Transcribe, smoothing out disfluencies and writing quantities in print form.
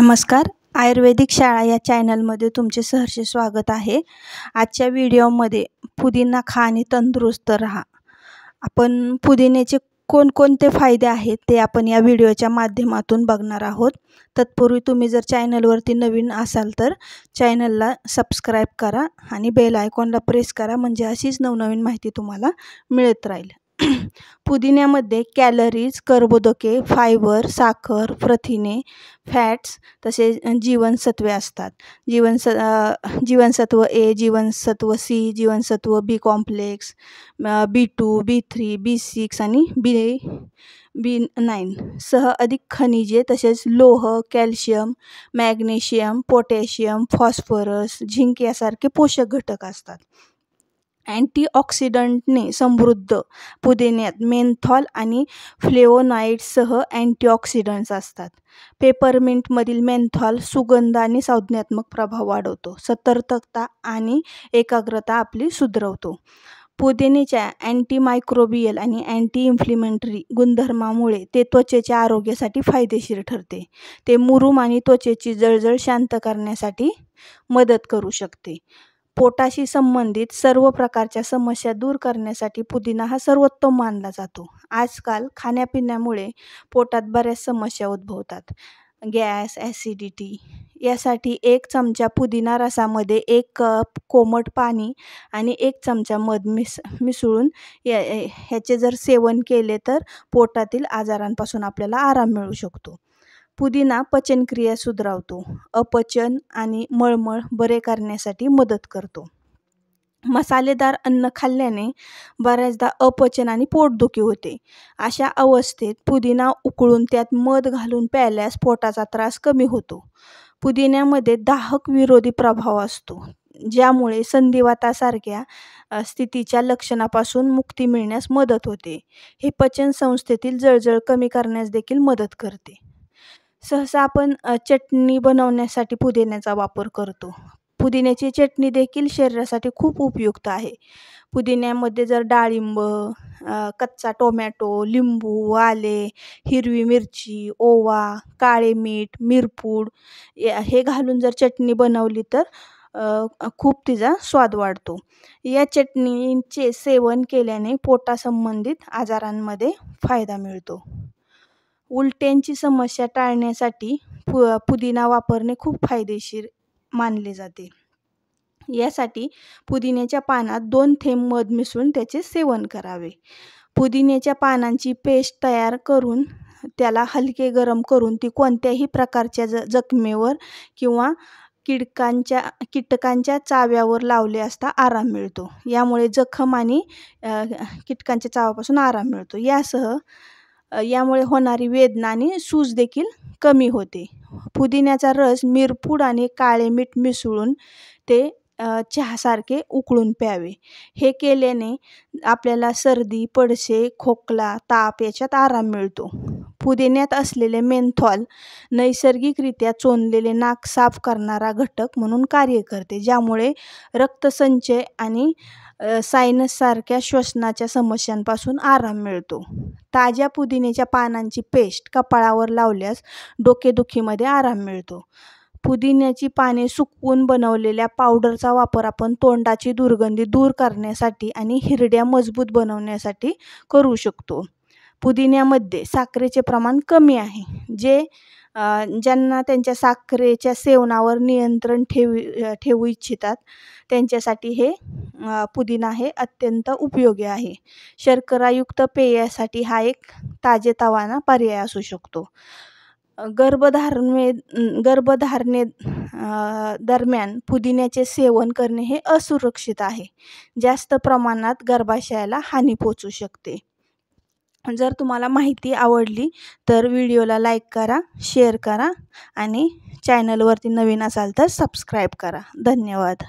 नमस्कार. आयुर्वेदिक शाळा या चॅनलमध्ये तुमचे सहर्ष स्वागत आहे. आजच्या व्हिडिओमध्ये पुदिना खा आणि तंदुरुस्त राहा. आपण पुदिन्याचे कोणकोणते फायदे आहेत ते आपण या व्हिडिओच्या माध्यमातून बघणार आहोत. तत्पूर्वी तुम्ही जर चॅनलवरती नवीन असाल तर चॅनलला सबस्क्राईब करा आणि बेल आयकॉनला प्रेस करा, म्हणजे अशीच नवनवीन माहिती तुम्हाला मिळत राहील. पुदिन्यामध्ये कॅलरीज, कर्बोदके, फायबर, साखर, प्रथिने, फॅट्स तसेच जीवनसत्वे असतात. जीवनसत्व ए, जीवनसत्व सी, जीवनसत्व बी कॉम्प्लेक्स, B2, B3, B6 आणि B9 सह अधिक खनिजे तसेच लोह, calcium, magnesium, potassium, phosphorus, zinc यासारखे पोषक घटक असतात. अँटीऑक्सिडंटने समृद्ध पुदिन्यात मेन्थॉल आणि फ्लेवोनॉइड्ससह अँटीऑक्सिडंट्स असतात. पेपरमिंटमधील मेन्थॉल सुगंध आणि संज्ञानात्मक प्रभाव वाढवतो. सतर्कता आणि एकाग्रता आपली सुधारवतो. पुदिन्याच्या अँटीमायक्रोबियल आणि अँटी इन्फ्लेमेटरी गुणधर्मामुळे ते त्वचेच्या आरोग्यासाठी फायदेशीर ठरते. ते मुरूम आणि त्वचेची जळजळ शांत करण्यासाठी मदत करू शकते. पोटाशी संबंधित सर्व प्रकारच्या समस्या दूर करण्यासाठी पुदिना हा सर्वोत्तम मानला जातो. आजकाल खाण्यापिण्यामुळे पोटात बऱ्याच समस्या उद्भवतात. गॅस, ॲसिडिटी यासाठी 1 चमचा पुदिना रसामध्ये 1 कप कोमट पाणी आणि 1 चमचा मध मिसळून ह्याचे जर सेवन केले तर पोटातील आजारांपासून आपल्याला आराम मिळू शकतो. पुदिना पचनक्रिया सुधारवतो. अपचन आणि मळमळ बरे करण्यासाठी मदत करतो. मसालेदार अन्न खाल्ल्याने बऱ्याचदा अपचन आणि पोटदुखी होते. अशा अवस्थेत पुदिना उकळून त्यात मध घालून प्यायल्यास पोटाचा त्रास कमी होतो. पुदिन्यामध्ये दाहक विरोधी प्रभाव असतो, ज्यामुळे संधिवातासारख्या स्थितीच्या लक्षणापासून मुक्ती मिळण्यास मदत होते. हे पचन संस्थेतील जळजळ कमी करण्यास देखील मदत करते. सहसा आपण चटणी बनवण्यासाठी पुदिन्याचा वापर करतो. पुदिन्याची चटणी देखील शरीरासाठी खूप उपयुक्त आहे. पुदिन्यामध्ये जर डाळिंब, कच्चा टोमॅटो, लिंबू, आले, हिरवी मिरची, ओवा, काळे मीठ, मिरपूड हे घालून जर चटणी बनवली तर खूप तिचा स्वाद वाढतो. या चटणीचे सेवन केल्याने पोटासंबंधित आजारांमध्ये फायदा मिळतो. उलट्यांची समस्या टाळण्यासाठी पुदिना वापरणे खूप फायदेशीर मानले जाते. यासाठी पुदिन्याच्या पानात 2 थेंब मध मिसळून त्याचे सेवन करावे. पुदिन्याच्या पानांची पेस्ट तयार करून त्याला हलके गरम करून ती कोणत्याही प्रकारच्या जखमेवर किंवा कीटकांच्या चाव्यावर लावले असता आराम मिळतो. यामुळे जखम आणि कीटकांच्या चावापासून आराम मिळतो. यामुळे होणारी वेदना आणि सूज देखील कमी होते. पुदिन्याचा रस मिरपूड आणि काळे मीठ मिसळून ते चहासारखे उकळून प्यावे. हे केल्याने आपल्याला सर्दी, पडसे, खोकला, ताप याच्यात आराम मिळतो. पुदिन्यात असलेले मेन्थॉल नैसर्गिकरित्या चोंदलेले नाक साफ करणारा घटक म्हणून कार्य करते, ज्यामुळे रक्तसंचय आणि सायनससारख्या श्वसनाच्या समस्यांपासून आराम मिळतो. ताज्या पुदिन्याच्या पानांची पेस्ट कपाळावर लावल्यास डोकेदुखीमध्ये आराम मिळतो. पुदिन्याची पाने सुकवून बनवलेल्या पावडरचा वापर आपण तोंडाची दुर्गंधी दूर करण्यासाठी आणि हिरड्या मजबूत बनवण्यासाठी करू शकतो. पुदिन्यामध्ये साखरेचे प्रमाण कमी आहे. ज्यांना त्यांच्या साखरेच्या सेवनावर नियंत्रण ठेवू इच्छितात त्यांच्यासाठी हे पुदिना हे अत्यंत उपयोगी आहे. शर्करायुक्त पेयासाठी हा एक ताजेतवाना पर्याय असू शकतो. गर्भधारणे दरम्यान पुदिन्याचे सेवन करणे हे असुरक्षित आहे. जास्त प्रमाणात गर्भाशयाला हानी पोहोचू शकते. जर तुम्हाला माहिती आवडली तर व्हिडिओला लाईक करा, शेअर करा आणि चॅनलवरती नवीन असाल तर सबस्क्राईब करा. धन्यवाद.